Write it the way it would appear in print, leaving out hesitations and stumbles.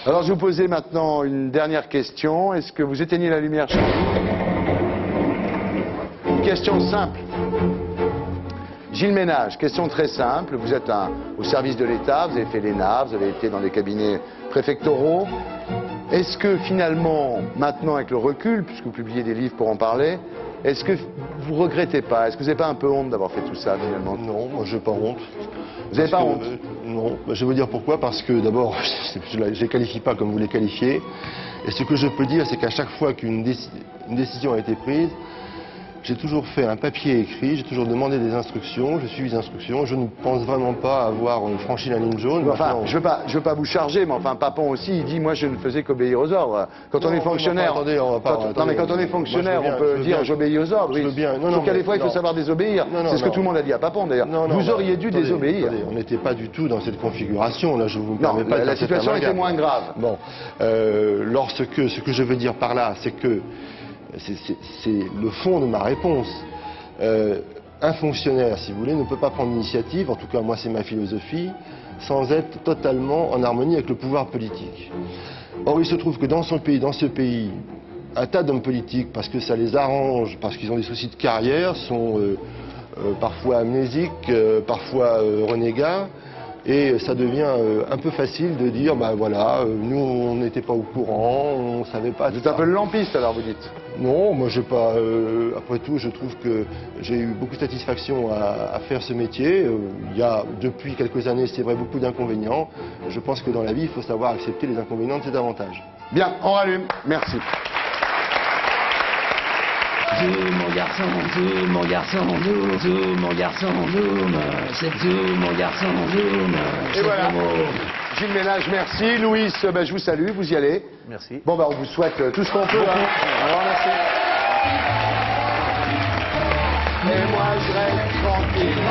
Alors je vais vous poser maintenant une dernière question. Est-ce que vous éteignez la lumière chez vous? Une question simple. Gilles Ménage, question très simple. Vous êtes au service de l'État, vous avez fait l'ENA, vous avez été dans des cabinets préfectoraux. Est-ce que finalement, maintenant avec le recul, puisque vous publiez des livres pour en parler, est-ce que vous regrettez pas? Est-ce que vous n'avez pas un peu honte d'avoir fait tout ça finalement? Non, moi je n'ai pas honte. Vous n'avez pas honte? Non, je vais vous dire pourquoi. Parce que d'abord, je ne les qualifie pas comme vous les qualifiez. Et ce que je peux dire, c'est qu'à chaque fois qu'une décision a été prise, j'ai toujours fait un papier écrit, j'ai toujours demandé des instructions, j'ai suivi les instructions. Je ne pense vraiment pas avoir franchi la ligne jaune. Enfin, je veux pas vous charger, mais enfin, Papon aussi, il dit, moi, je ne faisais qu'obéir aux ordres. Quand on est fonctionnaire, quand on est fonctionnaire, on peut dire, j'obéis aux ordres. Oui. Sauf qu'à des fois, il faut savoir désobéir. C'est ce que tout le monde a dit à Papon, d'ailleurs. Vous auriez dû désobéir. On n'était pas du tout dans cette configuration. Là, je vous permets pas. La situation était moins grave. Bon, ce que je veux dire par là, c'est que c'est le fond de ma réponse. Un fonctionnaire, si vous voulez, ne peut pas prendre l'initiative, en tout cas moi c'est ma philosophie, sans être totalement en harmonie avec le pouvoir politique. Or il se trouve que dans ce pays, un tas d'hommes politiques, parce que ça les arrange, parce qu'ils ont des soucis de carrière, sont parfois amnésiques, parfois renégats. Et ça devient un peu facile de dire, bah voilà, nous on n'était pas au courant, on ne savait pas. Vous êtes un peu le lampiste alors, vous dites? Non, moi j'ai pas. Après tout, je trouve que j'ai eu beaucoup de satisfaction à faire ce métier. Il y a depuis quelques années, c'est vrai, beaucoup d'inconvénients. Je pense que dans la vie, il faut savoir accepter les inconvénients de ses avantages. Bien, on rallume. Merci. Zoom, mon garçon, zoom, mon garçon, zoom, zoom, mon garçon, zoom, c'est zoom, mon garçon, zoom. Et voilà. Gilles Ménage, merci. Louis, je vous salue, vous y allez. Merci. Bon, on vous souhaite tout ce qu'on peut. Merci. Et moi, je reste tranquille.